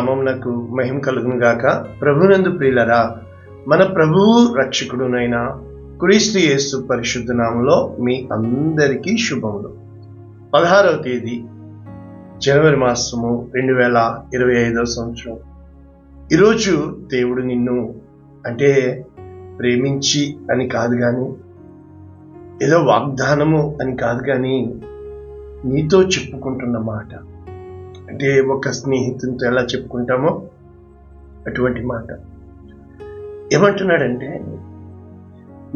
నామమునకు మహిమ కలుగును గాక. ప్రభునందు ప్రియులరా, మన ప్రభువు రక్షకుడునైన క్రీస్తు యేసు పరిశుద్ధ నామములో మీ అందరికీ శుభములు. 16వ తేదీ జనవరి మాసము 2025వ సంవత్సరం. ఈరోజు దేవుడు నిన్ను అంటే ప్రేమించి అని కాదు కానీ, ఏదో వాగ్దానము అని కాదు కానీ, నీతో చెప్పుకుంటున్న మాట, అంటే ఒక స్నేహితునితో ఎలా చెప్పుకుంటామో అటువంటి మాట. ఏమంటున్నాడంటే,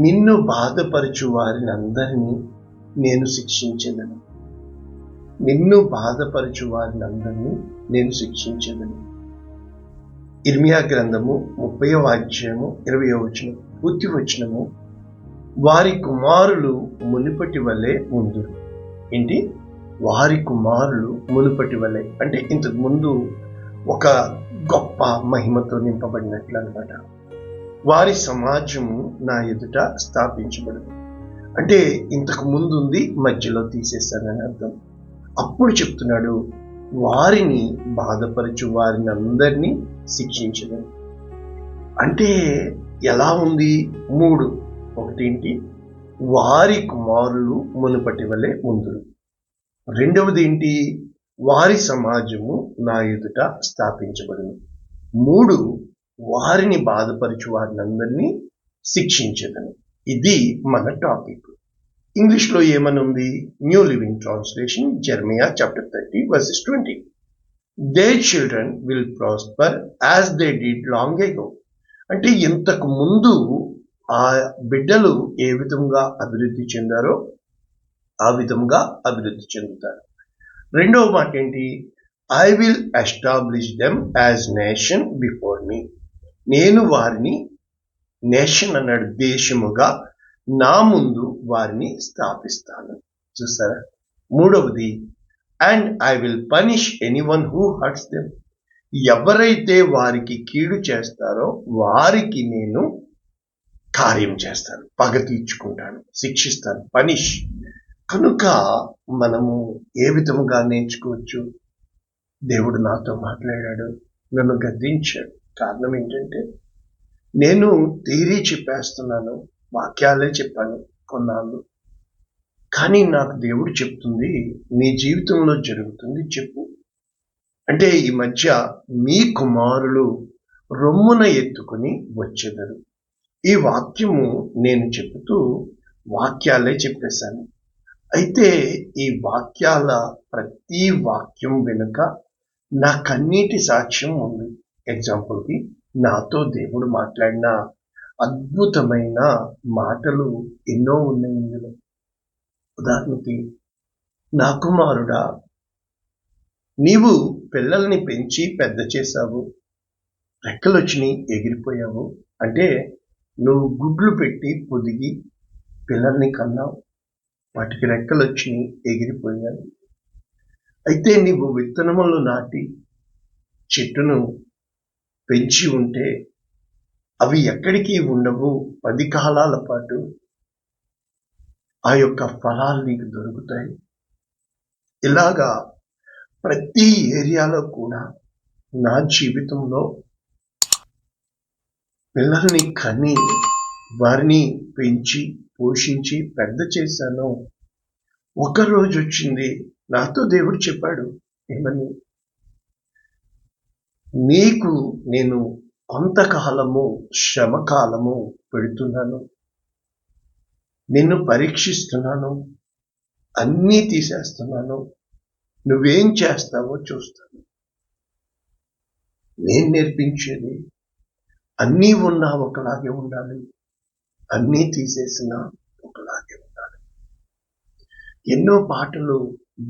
నిన్ను బాధపరచు వారిని అందరినీ నేను శిక్షించేదను. నిన్ను బాధపరచు వారిని అందరినీ నేను శిక్షించేదను. ఇర్మియా గ్రంథము 30వ అధ్యాయము 20వ వచనం, పూర్తి వచనము, వారి కుమారులు మునుపటి వలె ఉందురు. ఏంటి? వారి కుమారులు మునుపటి వలె అంటే ఇంతకు ముందు ఒక గొప్ప మహిమతో నింపబడినట్లు అనమాట. వారి సమాజము నా ఎదుట స్థాపించబడదు. అంటే ఇంతకు ముందు ఉంది, మధ్యలో తీసేశానని అర్థం. అప్పుడు చెప్తున్నాడు, వారిని బాధపరచు వారిని అందరినీ శిక్షించదని. అంటే ఎలా ఉంది? 3. ఒకటేంటి? వారి కుమారులు మునుపటి వలె ఉందురు. రెండవది ఏంటి? వారి సమాజము నా ఎదుట స్థాపించబడును. 3. వారిని బాధపరచు వారిని అందరినీ శిక్షించదని. ఇది మన టాపిక్. ఇంగ్లీష్లో ఏమనుంది? New living translation, Jeremiah chapter 30 verses 20. Their children will prosper as they did long ago. అంటే ఇంతకు ముందు ఆ బిడ్డలు ఏ విధంగా అభివృద్ధి చెందారో ఆ విధంగా అభివృద్ధి చెందుతారు. రెండవ మాట ఏంటి? I will establish them as nation before me. నేను వారిని, నేషన్ అన్నాడు, దేశముగా నా ముందు వారిని స్థాపిస్తాను. చూసారా? మూడవది, and I will punish anyone who hurts them. ఎవరైతే వారికి కీడు చేస్తారో వారికి నేను కార్యం చేస్తాను, పగ తీర్చుకుంటాను, శిక్షిస్తాను. పనిష్. కనుక మనము ఏ విధముగా నేర్చుకోవచ్చు? దేవుడు నాతో మాట్లాడాడు, నన్ను గద్దించాడు. కారణం ఏంటంటే, నేను థియరీ చెప్పేస్తున్నాను, వాక్యాలే చెప్పాను కొన్నాళ్ళు, కానీ నాకు దేవుడు చెప్తుంది, నీ జీవితంలో జరుగుతుంది చెప్పు. అంటే ఈ మధ్య మీ కుమారులు రొమ్మున ఎత్తుకుని వచ్చేదరు. ఈ వాక్యము నేను చెబుతూ వాక్యాలే చెప్పేశాను. అయితే ఈ వాక్యాల ప్రతి వాక్యం వెనుక నా కన్నీటి సాక్ష్యం ఉంది. ఎగ్జాంపుల్కి, నాతో దేవుడు మాట్లాడిన అద్భుతమైన మాటలు ఎన్నో ఉన్నాయి ఇందులో. ఉదాహరణకి, నా కుమారుడా, నీవు పిల్లల్ని పెంచి పెద్ద చేశావు, రెక్కలు వచ్చినాయి, ఎగిరిపోయావు. అంటే నువ్వు గుడ్లు పెట్టి పొదిగి పిల్లల్ని కన్నావు, వాటికి రెక్కలు వచ్చినాయి, ఎగిరిపోయాయి. అయితే నీవు విత్తనములు నాటి చెట్టును పెంచి ఉంటే అవి ఎక్కడికి ఉండవు, 10 కాలాల పాటు ఆ యొక్క ఫలాలు నీకు దొరుకుతాయి. ఇలాగా ప్రతి ఏరియాలో కూడా నా జీవితంలో పిల్లల్ని కని వారిని పెంచి పోషించి పెద్ద చేశాను. ఒకరోజు వచ్చింది, నాతో దేవుడు చెప్పాడు, ఏమని? నీకు నేను కొంతకాలము శ్రమకాలము పెడుతున్నాను, నిన్ను పరీక్షిస్తున్నాను, అన్నీ తీసేస్తున్నాను, నువ్వేం చేస్తావో చూస్తాను. నేను నేర్పించేది అన్నీ ఉన్నా ఒకలాగే ఉండాలి, అన్నీ తీసేసినా ఒకలాగే ఉండాలి. ఎన్నో పాటలు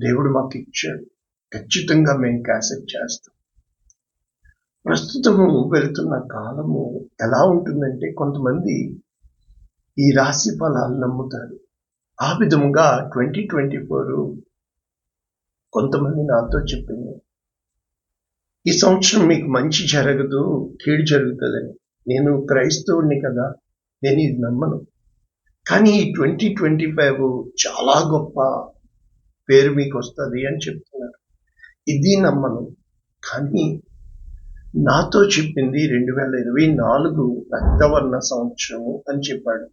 దేవుడు మాకు ఇచ్చాడు, ఖచ్చితంగా మేము క్యాసెట్ చేస్తాం. ప్రస్తుతము వెళుతున్న కాలము ఎలా ఉంటుందంటే, కొంతమంది ఈ రాశి ఫలాలు నమ్ముతారు. ఆ విధముగా 2024 కొంతమంది నాతో చెప్పింది, ఈ సంవత్సరం మీకు మంచి జరగదు, కీడు జరుగుతుందని. నేను క్రైస్తవుడిని కదా, నేను ఇది నమ్మను. కానీ ఈ 2025 చాలా గొప్ప పేరు మీకు వస్తుంది అని చెప్తున్నారు. ఇది నమ్మను. కానీ నాతో చెప్పింది 2024 రక్తవర్ణ సంవత్సరము అని చెప్పాడు.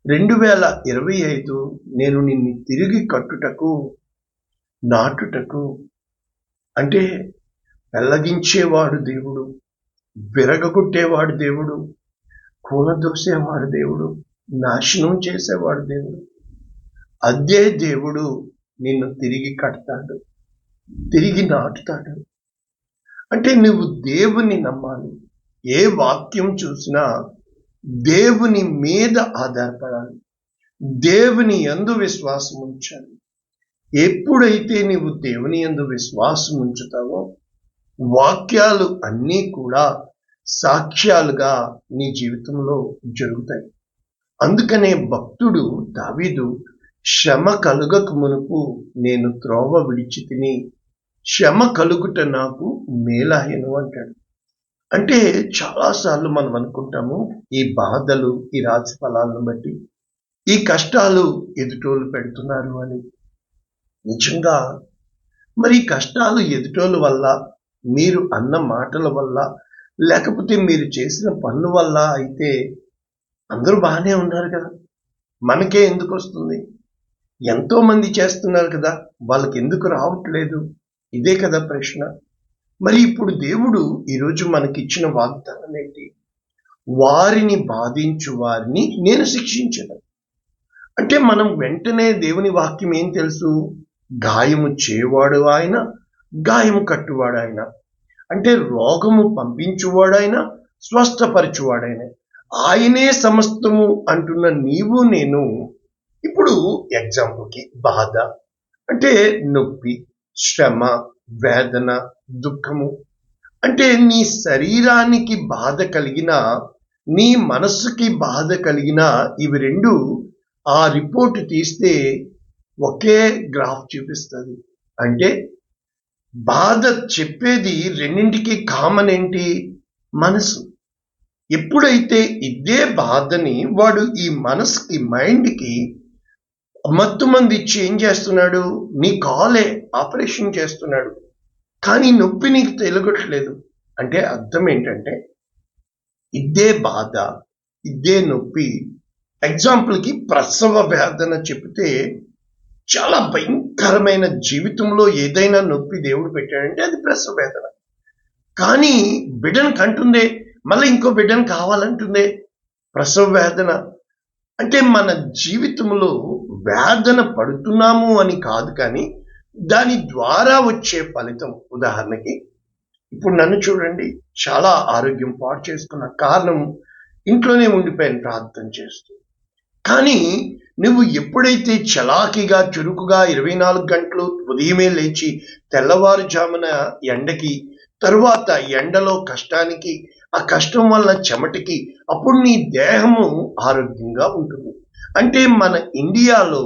2025 నేను నిన్ను తిరిగి కట్టుటకు, నాటుటకు, అంటే పెళ్లగించేవాడు దేవుడు, విరగొట్టేవాడు దేవుడు, కూలదోసేవాడు దేవుడు, నాశనం చేసేవాడు దేవుడు. అదే దేవుడు నిన్ను తిరిగి కడతాడు, తిరిగి నాటుతాడు. అంటే నువ్వు దేవుని నమ్మాలి. ఏ వాక్యం చూసినా దేవుని మీద ఆధారపడాలి, దేవుని యందు విశ్వాసం ఉంచాలి. ఎప్పుడైతే నీవు దేవుని యందు విశ్వాసం ఉంచుతావో వాక్యాలు అన్నీ కూడా సాక్ష్యాలుగా నీ జీవితంలో జరుగుతాయి. అందుకనే భక్తుడు దావీదు శ్రమ కలుగక మునుపు నేను త్రోవ విడిచి తిని శ్రమ కలుగుట నాకు మేలాయను అంటాడు. అంటే చాలాసార్లు మనం అనుకుంటాము ఈ బాధలు, ఈ రాశి ఫలాలను బట్టి ఈ కష్టాలు ఎదుటోళ్ళు పెడుతున్నారు అని. నిజంగా మరి కష్టాలు ఎదుటోళ్ళ వల్ల, మీరు అన్న మాటల వల్ల, లేకపోతే మీరు చేసిన పనుల వల్ల అయితే అందరూ బాగానే ఉన్నారు కదా, మనకే ఎందుకు వస్తుంది? ఎంతో మంది చేస్తున్నారు కదా, వాళ్ళకి ఎందుకు రావట్లేదు? ఇదే కదా ప్రశ్న. మరి ఇప్పుడు దేవుడు ఈరోజు మనకిచ్చిన వాగ్దానం ఏంటి? వారిని బాధించు వారిని నేను శిక్షించను. అంటే మనం వెంటనే దేవుని వాక్యం ఏం తెలుసు? గాయము చేయవాడు ఆయన, గాయము కట్టువాడు ఆయన. అంటే రోగము పంపించువాడైనా, స్వస్థపరచువాడైన ఆయనే సమస్తము అంటున్న నీవు నేను. ఇప్పుడు ఎగ్జాంపుల్కి బాధ అంటే నొప్పి, శ్రమ, వేదన, దుఃఖము. అంటే నీ శరీరానికి బాధ కలిగిన, నీ మనస్సుకి బాధ కలిగిన ఇవి రెండు ఆ రిపోర్ట్ తీస్తే ఒకే గ్రాఫ్ చూపిస్తుంది. అంటే బాధ చెప్పేది రెండింటికి కామన్ ఏంటి? మనసు. ఎప్పుడైతే ఇదే బాధని వాడు ఈ మనసుకి, మైండ్కి మత్తు మంది ఇచ్చి ఏం చేస్తున్నాడు? నీ కాలే ఆపరేషన్ చేస్తున్నాడు, కానీ నొప్పి నీకు తెలియట్లేదు. అంటే అర్థం ఏంటంటే ఇదే బాధ, ఇదే నొప్పి. ఎగ్జాంపుల్కి ప్రసవ వేదన చెప్తే చాలా భయంకరమైన, జీవితంలో ఏదైనా నొప్పి దేవుడు పెట్టాడంటే అది ప్రసవ వేదన. కానీ బిడ్డను కంటుందే, మళ్ళీ ఇంకో బిడ్డను కావాలంటుందే ప్రసవ వేదన. అంటే మన జీవితంలో వేదన పడుతున్నాము అని కాదు, కానీ దాని ద్వారా వచ్చే ఫలితం. ఉదాహరణకి ఇప్పుడు నన్ను చూడండి, చాలా ఆరోగ్యం పాడు చేసుకున్న కారణం ఇంట్లోనే ఉండిపోయాను ప్రార్థన చేస్తూ. కానీ నువ్వు ఎప్పుడైతే చలాకీగా, చురుకుగా 24 గంటలు ఉదయమే లేచి తెల్లవారుజామున ఎండకి, తరువాత ఎండలో కష్టానికి, ఆ కష్టం వల్ల చెమటికి, అప్పుడు నీ దేహము ఆరోగ్యంగా ఉంటుంది. అంటే మన ఇండియాలో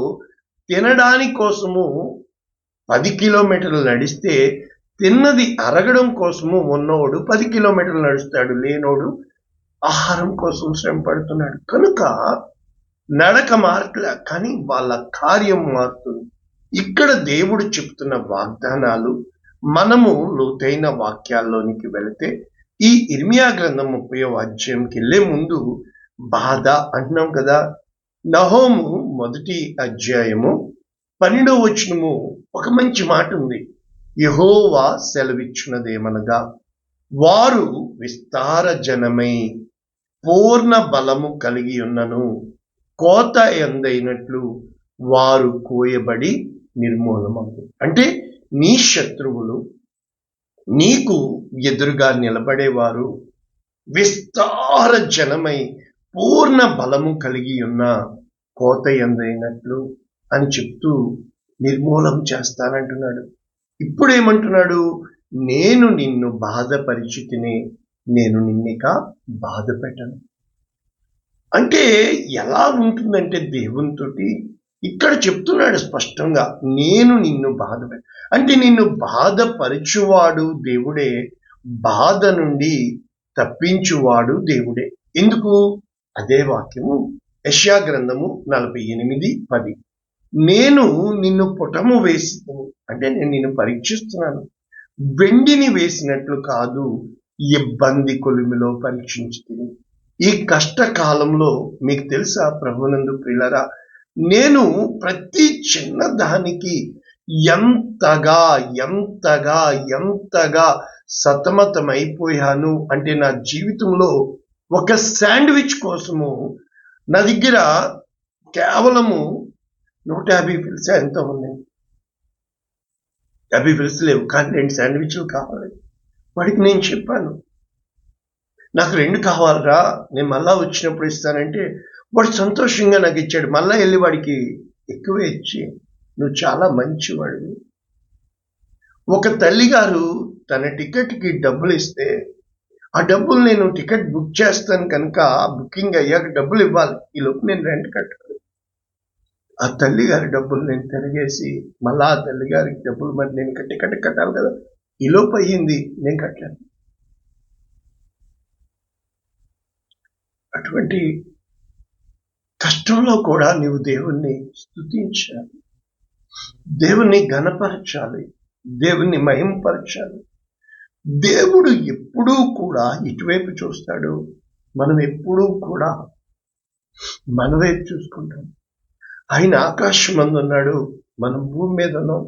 తినడానికి కోసము 10 కిలోమీటర్లు నడిస్తే తిన్నది అరగడం కోసము ఉన్నోడు 10 కిలోమీటర్లు నడుస్తాడు, లేనోడు ఆహారం కోసం శ్రమ పడుతున్నాడు. కనుక నడక మారట్లే, కానీ వాళ్ళ కార్యం మారుతుంది. ఇక్కడ దేవుడు చెప్తున్న వాగ్దానాలు మనము లోతైన వాక్యాల్లోనికి వెళితే, ఈ ఇర్మియా గ్రంథం 30వ అధ్యాయంకి వెళ్ళే ముందు బాధ అంటున్నాం కదా. నహోము 1వ అధ్యాయము 12వ వచనము ఒక మంచి మాట ఉంది. యెహోవా సెలవిచ్చున్నదేమనగా, వారు విస్తార జనమై పూర్ణ బలము కలిగి ఉన్నను, కోత ఎందైనట్లు వారు కోయబడి నిర్మూలమగు. అంటే నీ శత్రువులు, నీకు ఎదురుగా నిలబడేవారు విస్తార జనమై పూర్ణ బలము కలిగి ఉన్న కోత ఎందైనట్లు అని చెప్తూ నిర్మూలం చేస్తానంటున్నాడు. ఇప్పుడేమంటున్నాడు? నేను నిన్ను బాధపరిచితిని, నేను నిన్నిక బాధ పెట్టను. అంటే ఎలా ఉంటుందంటే దేవునితోటి ఇక్కడ చెప్తున్నాడు స్పష్టంగా, నేను నిన్ను అంటే నిన్ను బాధపరచువాడు దేవుడే, బాధ నుండి తప్పించువాడు దేవుడే. ఎందుకు? అదే వాక్యము యెషయా గ్రంథము 48:10. నేను నిన్ను పుటము వేసి, అంటే నేను నిన్ను పరీక్షిస్తున్నాను, వెండిని వేసినట్లు కాదు, ఇబ్బంది కొలిమిలో పరీక్షించుతుంది. ఈ కష్టకాలంలో మీకు తెలుసా ప్రభునందు ప్రియులారా, నేను ప్రతి చిన్న దానికి ఎంతగా ఎంతగా ఎంతగా సతమతమైపోయాను అంటే, నా జీవితంలో ఒక శాండ్విచ్ కోసము నా దగ్గర కేవలము 150 పిల్స్ ఎంతో ఉన్నాయి. 50 పిల్స్ లేవు, కానీ 2 శాండ్విచ్లు కావాలి. వాడికి నేను చెప్పాను, నాకు 2 కావాలరా, నేను మళ్ళా వచ్చినప్పుడు ఇస్తానంటే వాడు సంతోషంగా నాకు ఇచ్చాడు. మళ్ళా వెళ్ళి వాడికి ఎక్కువే ఇచ్చి, నువ్వు చాలా మంచివాడివి. ఒక తల్లిగారు తన టికెట్కి డబ్బులు ఇస్తే, ఆ డబ్బులు నేను టికెట్ బుక్ చేస్తాను కనుక బుకింగ్ అయ్యాక డబ్బులు ఇవ్వాలి, ఈ లోపు నేను రెంట్ కట్టాలి. ఆ తల్లిగారి డబ్బులు నేను తిరిగేసి మళ్ళా ఆ తల్లిగారికి డబ్బులు మరి నేను టికెట్ కట్టాలి కదా, ఈ లోపు అయ్యింది, నేను కట్టాను. అటువంటి కష్టంలో కూడా నీవు దేవుణ్ణి స్తుతించాలి, దేవుణ్ణి ఘనపరచాలి, దేవుణ్ణి మహిమపరచాలి. దేవుడు ఎప్పుడూ కూడా ఇటువైపు చూస్తాడు, మనం ఎప్పుడూ కూడా మన వైపు చూసుకుంటాం. ఆయన ఆకాశం మందు ఉన్నాడు, మనం భూమి మీద ఉన్నాం.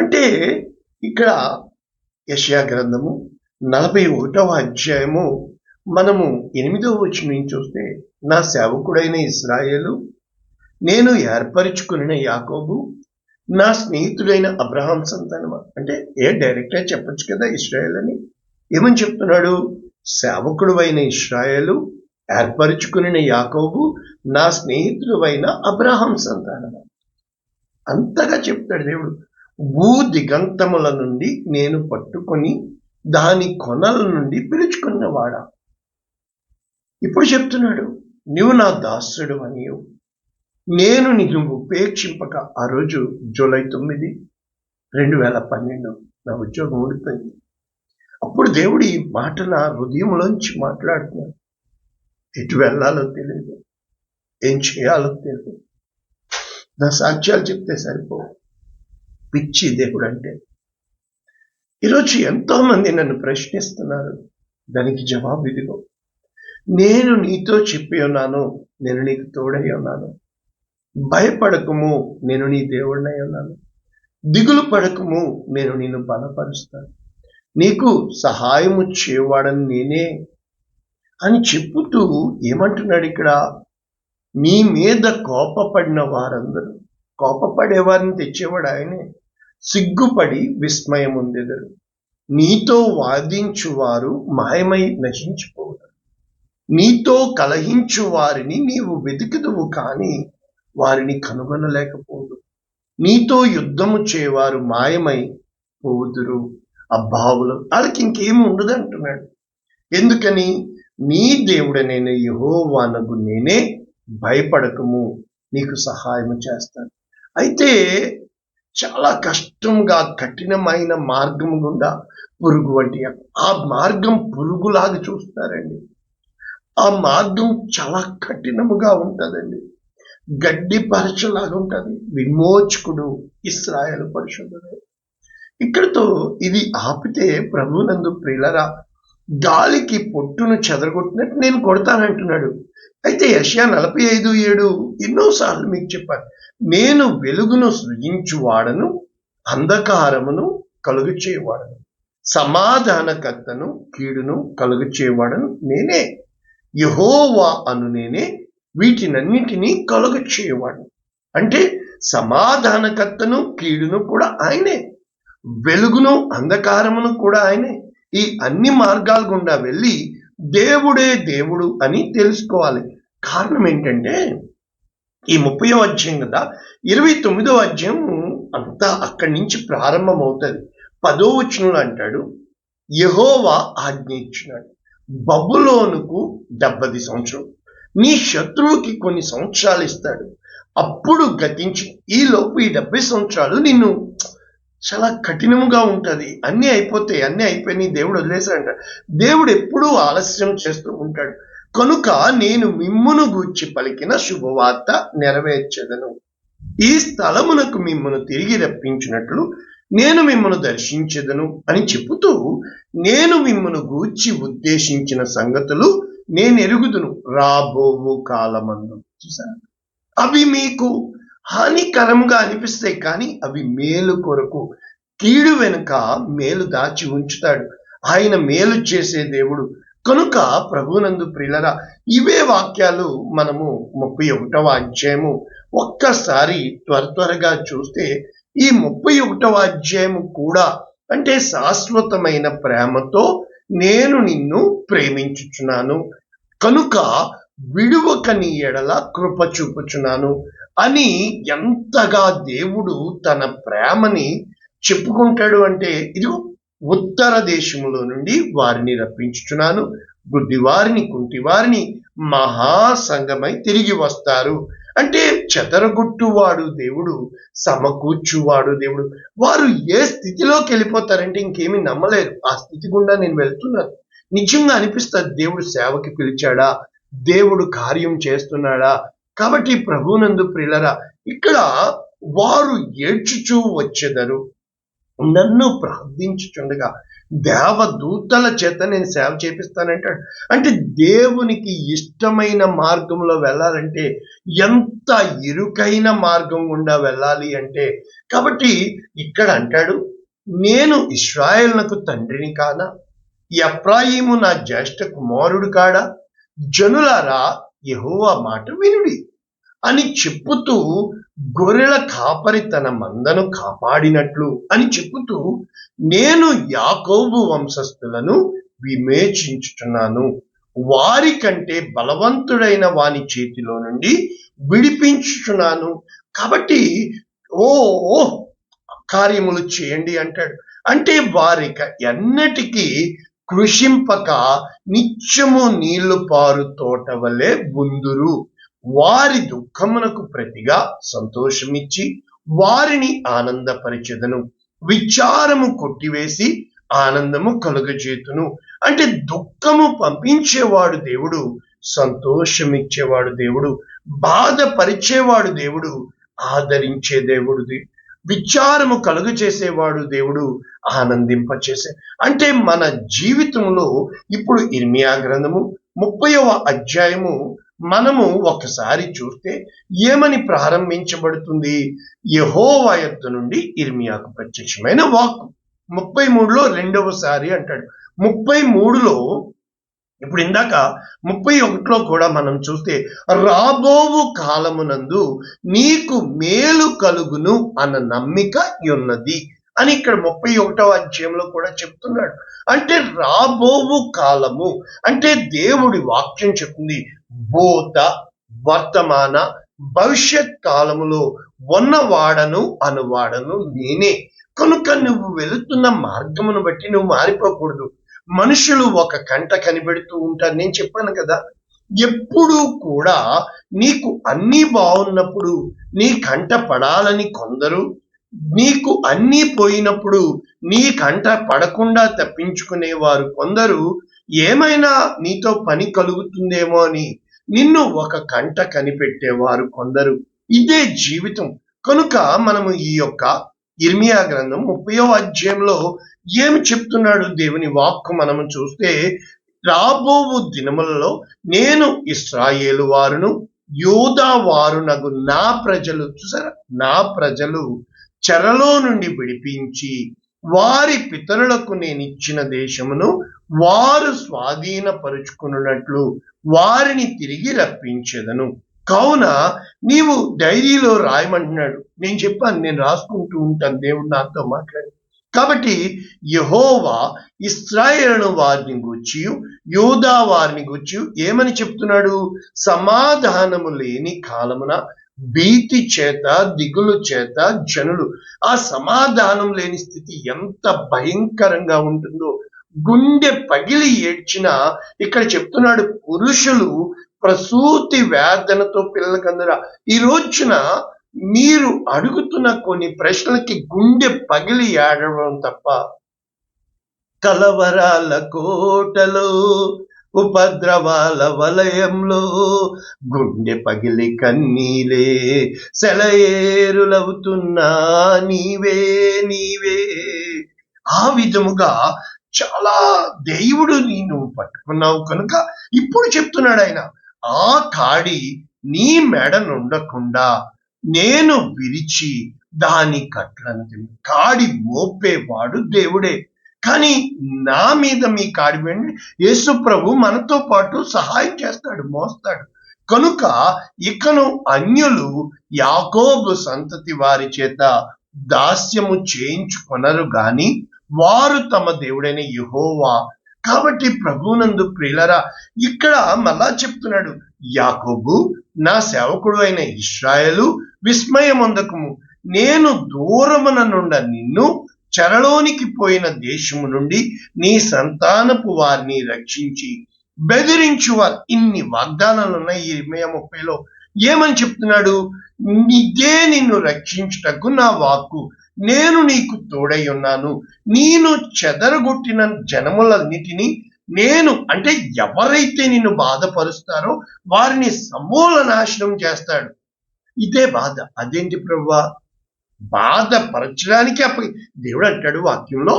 అంటే ఇక్కడ యెషయా గ్రంథము 41వ అధ్యాయము మనము 8వ వచనం నుంచి చూస్తే, నా సేవకుడైన ఇశ్రాయేలు, నేను ఏర్పరచుకున్న యాకోబు, నా స్నేహితుడైన అబ్రహాం సంతానమా. అంటే డైరెక్ట్గా చెప్పొచ్చు కదా ఇశ్రాయేల్ అని. ఏమని చెప్తున్నాడు? సేవకుడు అయిన ఇశ్రాయేలు, ఏర్పరచుకున్న యాకోబు, నా స్నేహితుడు అయిన అబ్రహాం సంతానమా. అంతగా చెప్తాడు దేవుడు. భూ దిగంతముల నుండి నేను పట్టుకొని దాని కొనల నుండి పిలుచుకున్నవాడా. ఇప్పుడు చెప్తున్నాడు, నువ్వు నా దాసుడు అనియు, నేను నిన్ను ఉపేక్షింపక. ఆ రోజు జూలై 9, 2012 నా ఉద్యోగం ఊడిపోయింది. అప్పుడు దేవుడు ఈ మాట నా హృదయంలోంచి మాట్లాడుతున్నాడు. ఎటు వెళ్ళాలో తెలియదు, ఏం చేయాలో తెలియదు. నా సాక్ష్యాలు చెప్తే సరిపో, పిచ్చి దేవుడు అంటే. ఈరోజు ఎంతో మంది నన్ను ప్రశ్నిస్తున్నారు, దానికి జవాబు ఇదిగో. నేను నీతో చెప్పి ఉన్నాను, నేను నీకు తోడై ఉన్నాను. భయపడకము, నేను నీ దేవుడినై ఉన్నాను. దిగులు పడకము, నేను నిన్ను బలపరుస్తాను. నీకు సహాయము చేయవాడని నేనే అని చెప్పుతూ ఏమంటున్నాడు ఇక్కడ? నీ మీద కోపపడిన వారందరూ, కోపపడేవారిని తెచ్చేవాడు ఆయనే, సిగ్గుపడి విస్మయం ఉండేదరు. నీతో వాదించువారు మాయమై నశించిపోతారు. నీతో కలహించు వారిని నీవు వెతికిదువు, కానీ వారిని కనుగొనలేకపోదు. నీతో యుద్ధము చేయవారు మాయమై పోదురు. అబ్బావులు వాళ్ళకి ఇంకేమి ఉండదు అంటున్నాడు. ఎందుకని? నీ దేవుడనైన యెహోవానగు నేనే, భయపడకము, నీకు సహాయం చేస్తాను. అయితే చాలా కష్టంగా కఠినమైన మార్గం గుండా పురుగు వంటి ఆ మార్గం పురుగులాగా చూస్తారండి. ఆ మార్గం చాలా కఠినముగా ఉంటుందండి, గడ్డి పరచలాగా ఉంటుంది. విమోచకుడు ఇశ్రాయేలు పరిశుద్ధుడు. ఇక్కడితో ఇది ఆపితే ప్రభునందు ప్రియులరా, గాలికి పొట్టును చెదరగొట్టినట్టు నేను కొడతానంటున్నాడు. అయితే యెషయా 45:7 ఎన్నోసార్లు మీకు చెప్పాను, నేను వెలుగును సృజించువాడను, అంధకారమును కలుగు చేయవాడను, సమాధానకర్తను, కీడును కలుగు చేయవాడను నేనే, యెహోవా అను నేనే, వీటినన్నిటినీ కలుగు చేయవాడు. అంటే సమాధానకర్తను, కీడును కూడా ఆయనే, వెలుగును అంధకారమును కూడా ఆయనే. ఈ అన్ని మార్గాల గుండా వెళ్ళి దేవుడే దేవుడు అని తెలుసుకోవాలి. కారణం ఏంటంటే, ఈ 30వ అధ్యాయం కదా, 29వ అధ్యాయం అంతా అక్కడి నుంచి ప్రారంభమవుతుంది. 10వ వచనంలో అంటాడు, యెహోవా ఆజ్ఞ ఇచ్చినాడు, బబులోనుకు 70 సంవత్సరం, నీ శత్రువుకి కొన్ని సంవత్సరాలు ఇస్తాడు, అప్పుడు గతించి. ఈ లోపు ఈ 70 సంవత్సరాలు నిన్ను చాలా కఠినముగా ఉంటుంది. అన్నీ అయిపోతాయి, అన్నీ అయిపోయినాయి, దేవుడు వదిలేశాడంట. దేవుడు ఎప్పుడూ ఆలస్యం చేస్తూ ఉంటాడు. కనుక నేను మిమ్మును గూర్చి పలికిన శుభవార్త నెరవేర్చెదను. ఈ స్థలమునకు మిమ్మును తిరిగి రప్పించినట్లు నేను మిమ్మను దర్శించెదను అని చెప్పుతూ, నేను మిమ్మను గూర్చి ఉద్దేశించిన సంగతులు నేనెరుగుదును రాబోవు కాలమందు. చూసారా, అవి మీకు హానికరముగా అనిపిస్తాయి, కానీ అవి మేలు కొరకు. కీడు వెనుక మేలు దాచి ఉంచుతాడు. ఆయన మేలు చేసే దేవుడు కనుక ప్రభునందు ప్రియులరా, ఇవే వాక్యాలు మనము 31వ అధ్యాయము ఒక్కసారి త్వరగా చూస్తే, ఈ 31వ అధ్యాయము కూడా అంటే శాశ్వతమైన ప్రేమతో నేను నిన్ను ప్రేమించుచున్నాను కనుక విడువక నీ ఎడల కృప చూపుచున్నాను అని ఎంతగా దేవుడు తన ప్రేమని చెప్పుకుంటాడు. అంటే ఇదిగో ఉత్తర దేశములో నుండి వారిని రప్పించుచున్నాను, గుడ్డివారిని కుంటివారిని మహాసంగమై తిరిగి వస్తారు. అంటే చెదరగొట్టువాడు దేవుడు, సమకూర్చువాడు దేవుడు. వారు ఏ స్థితిలోకి వెళ్ళిపోతారంటే ఇంకేమీ నమ్మలేరు. ఆ స్థితి గుండా నేను వెళ్తున్నాను. నిజంగా అనిపిస్తుంది, దేవుడు సేవకి పిలిచాడా, దేవుడు కార్యం చేస్తున్నాడా. కాబట్టి ప్రభునందు ప్రియులరా, ఇక్కడ వారు ఏడ్చుచూ వచ్చెదరు, నన్ను ప్రార్థించుచుండగా దేవదూతల చేత నేను సేవ చేపిస్తానంటాడు. అంటే దేవునికి ఇష్టమైన మార్గంలో వెళ్ళాలంటే ఎంత ఇరుకైన మార్గం గుండా వెళ్ళాలి అంటే, కాబట్టి ఇక్కడ అంటాడు, నేను ఇశ్రాయేలునకు తండ్రిని కానా, ఎఫ్రాయిము నా జ్యేష్ఠ కుమారుడు కాడా, జనులారా యెహోవా మాట వినుడి అని చెప్పుతూ, గొర్రెల కాపరి తన మందను కాపాడినట్లు అని చెప్పుతూ, నేను యాకోబు వంశస్థులను విమోచించుచున్నాను, వారి కంటే బలవంతుడైన వాని చేతిలో నుండి విడిపించుచున్నాను. కాబట్టి ఓ కార్యములు చేయండి అంటాడు. అంటే వారిక ఎన్నటికీ కృషింపక నిత్యము నీళ్లు పారు తోట వలె ఉందురు, వారి దుఃఖమునకు ప్రతిగా సంతోషమిచ్చి వారిని ఆనందపరిచెదను, విచారము కొట్టివేసి ఆనందము కలుగజేతును. అంటే దుఃఖము పంపించేవాడు దేవుడు, సంతోషమిచ్చేవాడు దేవుడు, బాధపరిచేవాడు దేవుడు, ఆదరించే దేవుడిది, విచారము కలుగు చేసేవాడు దేవుడు, ఆనందింపచేసే. అంటే మన జీవితంలో ఇప్పుడు ఇర్మియా గ్రంథము 30వ అధ్యాయము మనము ఒకసారి చూస్తే ఏమని ప్రారంభించబడుతుంది? యెహోవా యొద్ద నుండి ఇర్మియాకు ప్రత్యక్షమైన వాక్కు. 33లో రెండవసారి అంటాడు. 33లో ఇప్పుడు ఇందాక 31లో కూడా మనం చూస్తే రాబోవు కాలమునందు నీకు మేలు కలుగును అన్న నమ్మిక ఉన్నది అని ఇక్కడ 31వ అధ్యాయంలో కూడా చెప్తున్నాడు. అంటే రాబోవు కాలము అంటే దేవుడి వాక్యం చెప్తుంది, భూత వర్తమాన భవిష్యత్ కాలములో ఉన్నవాడను అనువాడను నేనే. కనుక నువ్వు వెళుతున్న మార్గమును బట్టి నువ్వు మారిపోకూడదు. మనుషులు ఒక కంట కనిపెడుతూ ఉంటారు. నేను చెప్పాను కదా, ఎప్పుడూ కూడా నీకు అన్నీ బాగున్నప్పుడు నీ కంట పడాలని కొందరు, నీకు అన్నీ పోయినప్పుడు నీ కంట పడకుండా తప్పించుకునేవారు కొందరు, ఏమైనా నీతో పని కలుగుతుందేమో అని నిన్ను ఒక కంట కనిపెట్టేవారు కొందరు. ఇదే జీవితం. కనుక మనము ఈ యొక్క ఇర్మియా గ్రంథం 30వ అధ్యాయంలో ఏమి చెప్తున్నాడు దేవుని వాక్కు మనము చూస్తే, రాబోవు దినములలో నేను ఇశ్రాయేలు వారును యూదా వారునగు నా ప్రజలు, చూసారా, నా ప్రజలు చెరలో నుండి విడిపించి వారి పితరులకు నేనిచ్చిన దేశమును వారు స్వాధీనపరుచుకున్నట్లు వారిని తిరిగి రప్పించెదను. కావున నీవు డైరీలో రాయమంటున్నాడు. నేను చెప్పాను, నేను రాసుకుంటూ ఉంటాను, దేవుడు నాతో మాట్లాడి. కాబట్టి యెహోవా ఇశ్రాయేలును వారిని గూర్చి యూదా వారిని గూర్చి ఏమని చెప్తున్నాడు? సమాధానము లేని కాలమున భీతి చేత దిగులు చేత జనులు, ఆ సమాధానం లేని స్థితి ఎంత భయంకరంగా ఉంటుందో, గుండె పగిలి ఏడ్చిన, ఇక్కడ చెప్తున్నాడు పురుషులు ప్రసూతి వేదనతో పిల్లలకందరా. ఈ రోజున మీరు అడుగుతున్న కొన్ని ప్రశ్నలకి గుండె పగిలి ఏడవడం తప్ప, కలవరాల కోటలో ఉపద్రవాల వలయంలో గుండె పగిలి కన్నీలే సెలయేరులవుతున్నా నీవే నీవే. ఆ విధముగా చాలా దేవుడు నేను పట్టుకున్నావు కనుక ఇప్పుడు చెప్తున్నాడు ఆయన, ఆ కాడి నీ మెడ నుండకుండా నేను విరిచి దాని కట్లను కాడి మోపేవాడు దేవుడే. కానీ నా మీద మీ కాడి వెండి యేసు ప్రభు మనతో పాటు సహాయం చేస్తాడు, మోస్తాడు. కనుక ఇకను అన్యులు యాకోబు సంతతి వారి చేత దాస్యము చేయించుకొనరు గాని వారు తమ దేవుడైన యెహోవా. కాబట్టి ప్రభువునందు ప్రియులరా, ఇక్కడ మళ్ళా చెప్తున్నాడు, యాకోబు నా సేవకుడు అయిన ఇశ్రాయేలు విస్మయమొందకము, నేను దూరమున నుండి నిన్ను చెరలోనికి పోయిన దేశము నుండి నీ సంతానపు వారిని రక్షించి బెదిరించువారు. ఇన్ని వాగ్దానాలు ఉన్నాయి ఈ 30లో. ఏమని చెప్తున్నాడు? ఇదే నిన్ను రక్షించుటకు నా వాక్కు, నేను నీకు తోడై ఉన్నాను, నేను చెదరగొట్టిన జనములన్నిటినీ నేను, అంటే ఎవరైతే నిన్ను బాధపరుస్తారో వారిని సమూల నాశనం చేస్తాడు. ఇదే బాధ. అదేంటి ప్రభువా? బాధపరచడానికి దేవుడు అంటాడు వాక్యంలో,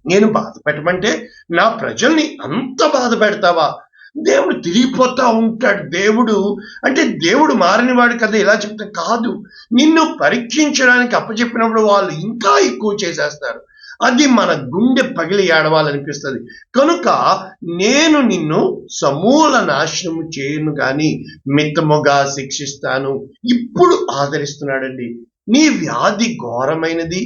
నేను బాధ పెట్టమంటే నా ప్రజల్ని అంత బాధ పెడతావా? దేవుడు తిరిగిపోతా ఉంటాడు. దేవుడు అంటే దేవుడు మారనివాడు కదా ఇలా చెప్తా కాదు. నిన్ను పరీక్షించడానికి అప్పచెప్పినప్పుడు వాళ్ళు ఇంకా ఎక్కువ చేసేస్తారు. అది మన గుండె పగిలి ఏడవాలనిపిస్తుంది. కనుక నేను నిన్ను సమూల నాశనము చేయను గాని మితముగా శిక్షిస్తాను. ఇప్పుడు ఆదరిస్తున్నాడండి. నీ వ్యాధి ఘోరమైనది,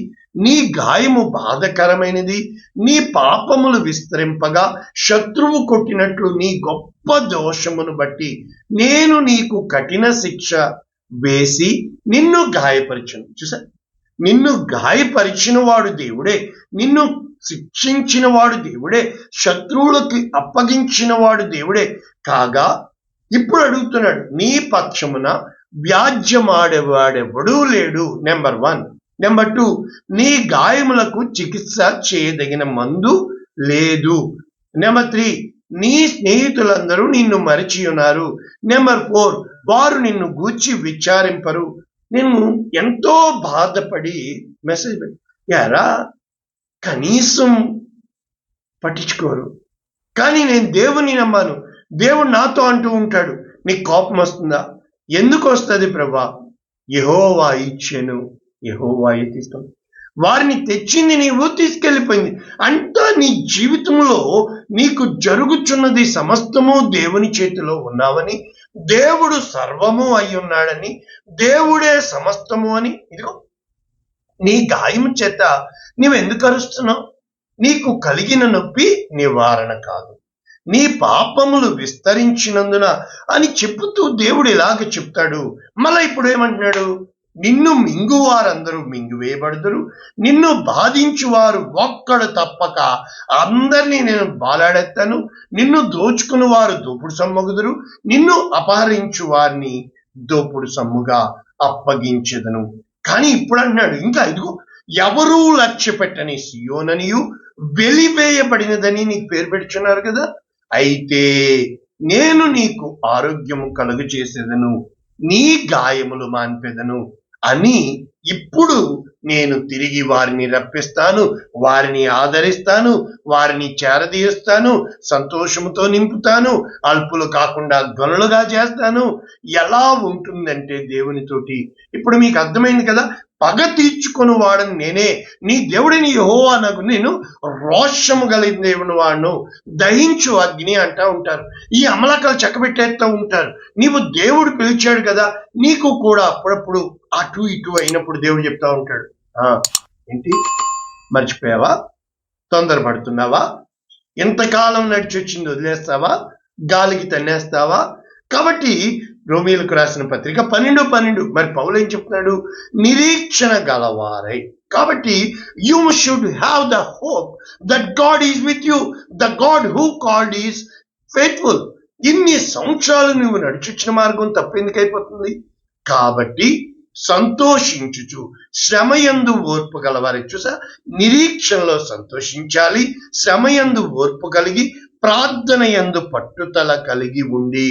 నీ గాయము బాధకరమైనది, నీ పాపములు విస్తరింపగా శత్రువు కొట్టినట్లు నీ గొప్ప దోషమును బట్టి నేను నీకు కఠిన శిక్ష వేసి నిన్ను గాయపరిచను. చూసా, నిన్ను గాయపరిచిన వాడు దేవుడే, నిన్ను శిక్షించిన వాడు దేవుడే, శత్రువులకి అప్పగించిన వాడు దేవుడే. కాగా ఇప్పుడు అడుగుతున్నాడు, నీ పక్షమున వ్యాజ్యమాడేవాడెవడూ లేడు. నెంబర్ 1. నెంబర్ 2, నీ గాయములకు చికిత్స చేయదగిన మందు లేదు. నెంబర్ 3, నీ స్నేహితులందరూ నిన్ను మరిచి ఉన్నారు. నెంబర్ 4, వారు నిన్ను గూర్చి విచారింపరు. నేను ఎంతో బాధపడి మెసేజ్ యారా కనీసం పట్టించుకోరు. కానీ నేను దేవుని నమ్మాను, దేవుడు నాతో అంటూ ఉంటాడు, నీకు కోపం వస్తుందా? ఎందుకు వస్తుంది ప్రభా? యెహోవా ఇచ్చెను, యెహోవా తీసుకొని వారిని తెచ్చింది నీవు తీసుకెళ్ళిపోయింది. అంతా నీ జీవితంలో నీకు జరుగుచున్నది సమస్తము దేవుని చేతిలో ఉన్నావని, దేవుడు సర్వము అయి ఉన్నాడని, దేవుడే సమస్తము అని. ఇదిగో నీ గాయము చేత నీవెందుకు అరుస్తున్నావు? నీకు కలిగిన నొప్పి నివారణ కాదు, నీ పాపములు విస్తరించినందున అని చెప్పుతూ దేవుడు ఇలాగ చెప్తాడు. మళ్ళా ఇప్పుడు ఏమంటున్నాడు? నిన్ను మింగువారందరూ మింగివేయబడుదురు, నిన్ను బాధించువారు ఒక్కడు తప్పక అందరినీ నేను బాలాడెత్తాను, నిన్ను దోచుకుని వారు దోపుడు సమ్మగుదురు, నిన్ను అపహరించు వారిని దోపుడు సమ్ముగా అప్పగించెదను. కానీ ఇప్పుడు అంటున్నాడు ఇంకా, ఇదిగో ఎవరూ లక్ష్య పెట్టని సియోననియు వెలివేయబడినదని నీకు పేరు పెట్టుచున్నారు కదా, అయితే నేను నీకు ఆరోగ్యము కలుగు చేసేదను, నీ గాయములు మాన్పెదను అని ఇప్పుడు నేను తిరిగి వారిని రప్పిస్తాను, వారిని ఆదరిస్తాను, వారిని చేరదీస్తాను, సంతోషముతో నింపుతాను, అల్పులు కాకుండా గనులుగా చేస్తాను. ఎలా ఉంటుందంటే దేవునితోటి ఇప్పుడు మీకు అర్థమైంది కదా, పగ తీర్చుకొని వాడని నేనే, నీ దేవుడిని యెహోవా నాకు, నేను రోషము కలిగిన దేవుని వాడును, దహించు అగ్ని అంటా ఉంటారు. ఈ అమలకాలు చక్కబెట్టేస్తూ ఉంటారు. నీవు దేవుడు పిలిచాడు కదా, నీకు కూడా అప్పుడప్పుడు అటు ఇటు అయినప్పుడు దేవుడు చెప్తా ఉంటాడు, ఏంటి మర్చిపోయావా? తొందరపడుతున్నావా? ఎంతకాలం నడిచి వచ్చింది వదిలేస్తావా? గాలికి తన్నేస్తావా? కాబట్టి రోమీయులకు రాసిన పత్రిక 12:12 మరి పౌలు ఏం చెప్తున్నాడు? నిరీక్షణ గలవారై. కాబట్టి you should have the hope that God is with you, the God who called is faithful. ఇన్ని సంవత్సరాలు నువ్వు నడిచొచ్చిన మార్గం తప్పెందుకైపోతుంది? కాబట్టి సంతోషించుచు శ్రమయందు ఓర్పు గలవారి. చూసా, నిరీక్షణలో సంతోషించాలి, శ్రమయందు ఓర్పు కలిగి ప్రార్థన యందు పట్టుదల కలిగి ఉండి.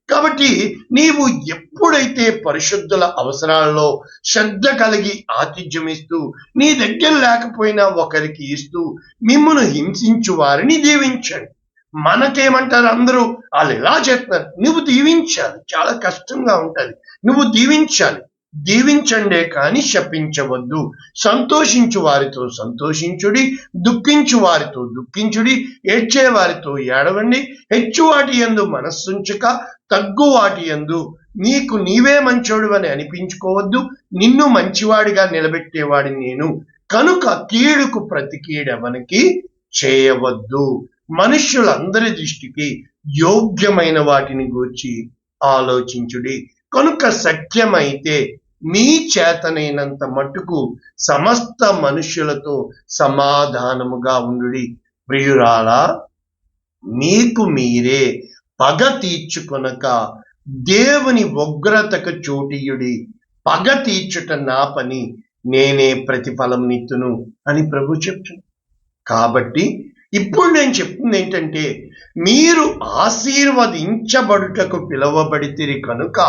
కాబట్టి నీవు ఎప్పుడైతే పరిశుద్ధుల అవసరాలలో శ్రద్ధ కలిగి ఆతిథ్యం ఇస్తూ, నీ దగ్గర లేకపోయినా ఒకరికి ఇస్తూ, మిమ్మును హింసించు వారిని దీవించండి. మనకేమంటారు అందరూ, వాళ్ళు ఎలా చేస్తున్నారు, నువ్వు దీవించాలి. చాలా కష్టంగా ఉంటది. నువ్వు దీవించాలి. దీవించండే కాని శపించవద్దు. సంతోషించు వారితో సంతోషించుడి, దుఃఖించు వారితో దుఃఖించుడి, ఏడ్చే వారితో ఏడవండి. హెచ్చు వాటి యందు మనస్సుంచక తగ్గు వాటి యందు నీకు నీవే మంచోడు అని అనిపించుకోవద్దు. నిన్ను మంచివాడిగా నిలబెట్టేవాడిని నేను కనుక కీడుకు ప్రతి కీడెవనికి చేయవద్దు. మనుష్యులందరి దృష్టికి యోగ్యమైన వాటిని గూర్చి ఆలోచించుడి. కనుక సఖ్యమైతే మీ చేతనైనంత మట్టుకు సమస్త మనుష్యులతో సమాధానముగా ఉండుడి. ప్రియురాలా, మీకు మీరే పగ తీర్చుకొనక దేవుని ఉగ్రతకు చోటియుడి. పగ తీర్చుట నా పని, నేనే ప్రతిఫలం నిత్తును అని ప్రభు చెప్తుంది. కాబట్టి ఇప్పుడు నేను చెప్తుంది ఏంటంటే, మీరు ఆశీర్వదించబడుటకు పిలువబడితిరి కనుక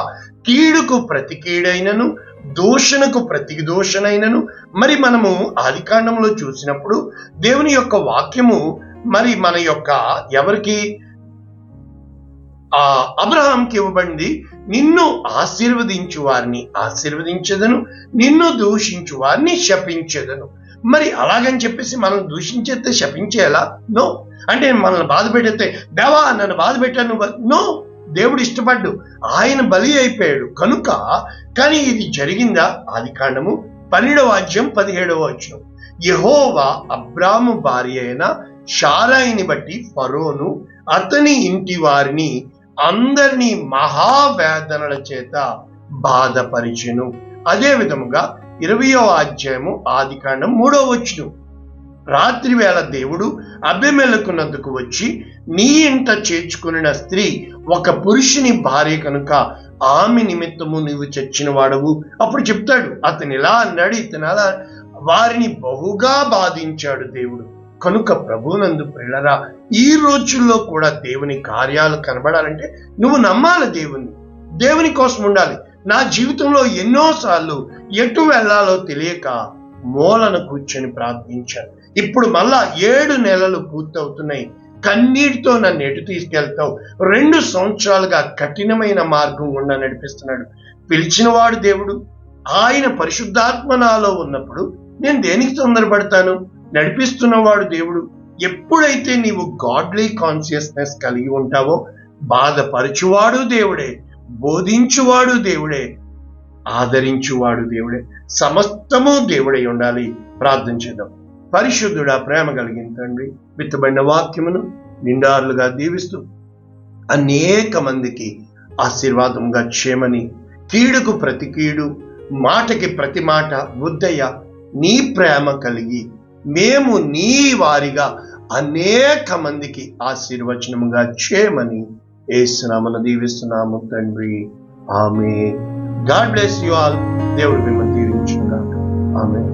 కీడుకు ప్రతి కీడైనను దూషణకు ప్రతి దూషణైనను. మరి మనము ఆదికాండంలో చూసినప్పుడు దేవుని యొక్క వాక్యము మరి మన యొక్క ఎవరికి అబ్రహాంకి ఇవ్వబడింది. నిన్ను ఆశీర్వదించు వారిని ఆశీర్వదించదను, నిన్ను దూషించు వారిని శపించదను. మరి అలాగని చెప్పేసి మనం దూషించేస్తే శపించేలా? నో. అంటే మనల్ని బాధ పెట్టేస్తే, దేవా నన్ను బాధ పెట్టాను, నో. దేవుడు ఇష్టపడ్డు, ఆయన బలి అయిపోయాడు కనుక. కానీ ఇది జరిగిందా? ఆదికాండము 12వ అధ్యాయం 17వ వచనం. యెహోవా అబ్రాము భార్య అయిన శారయిని బట్టి ఫరోను అతని ఇంటి వారిని అందరినీ మహావేదనల చేత బాధపరిచెను. అదే విధముగా 20వ అధ్యాయము ఆదికాండం 3వ వచనం. రాత్రి వేళ దేవుడు అబీమెలెకునొద్దకు వచ్చి, నీ ఇంట చేర్చుకున్న స్త్రీ ఒక పురుషుని భార్య కనుక ఆమె నిమిత్తము నీవు చచ్చిన వాడవు. అప్పుడు చెప్తాడు, అతను ఇలా అన్నాడు, ఇతను అలా, వారిని బహుగా బాధించాడు దేవుడు. కనుక ప్రభునందు ప్రియులారా, ఈ రోజుల్లో కూడా దేవుని కార్యాలు కనబడాలంటే నువ్వు నమ్మాలి దేవుని. దేవుని కోసం ఉండాలి. నా జీవితంలో ఎన్నోసార్లు ఎటు వెళ్ళాలో తెలియక మూలన కూర్చొని ప్రార్థించాను. ఇప్పుడు మళ్ళా 7 నెలలు పూర్తవుతున్నాయి. కన్నీటితో నన్ను ఎటు తీసుకెళ్తావు? 2 సంవత్సరాలుగా కఠినమైన మార్గం గుండా నడిపిస్తున్నాడు. పిలిచినవాడు దేవుడు. ఆయన పరిశుద్ధాత్మ నాలో ఉన్నప్పుడు నేను దేనికి తొందరపడతాను? నడిపిస్తున్నవాడు దేవుడు. ఎప్పుడైతే నీవు గాడ్లీ కాన్షియస్నెస్ కలిగి ఉంటావో, బాధపరచువాడు దేవుడే, బోధించువాడు దేవుడే, ఆదరించువాడు దేవుడే, సమస్తము దేవుడై ఉండాలి. ప్రార్థన చేద్దాం. పరిశుద్ధుడా, ప్రేమ కలిగిన తండ్రి, విత్తబడిన వాక్యమును నిండారులుగా దీవిస్తూ అనేక మందికి ఆశీర్వాదంగా చేయమని, కీడుకు ప్రతి కీడు, మాటకి ప్రతి మాట వద్దయ్య, నీ ప్రేమ కలిగి మేము నీ వారిగా అనేక మందికి ఆశీర్వచనముగా చేయమని యేసునామమున దీవిస్తున్నాము తండ్రి. ఆమేన్. God bless you all. దేవుడు మిమ్మల్ని దీవించును గాక. ఆమేన్.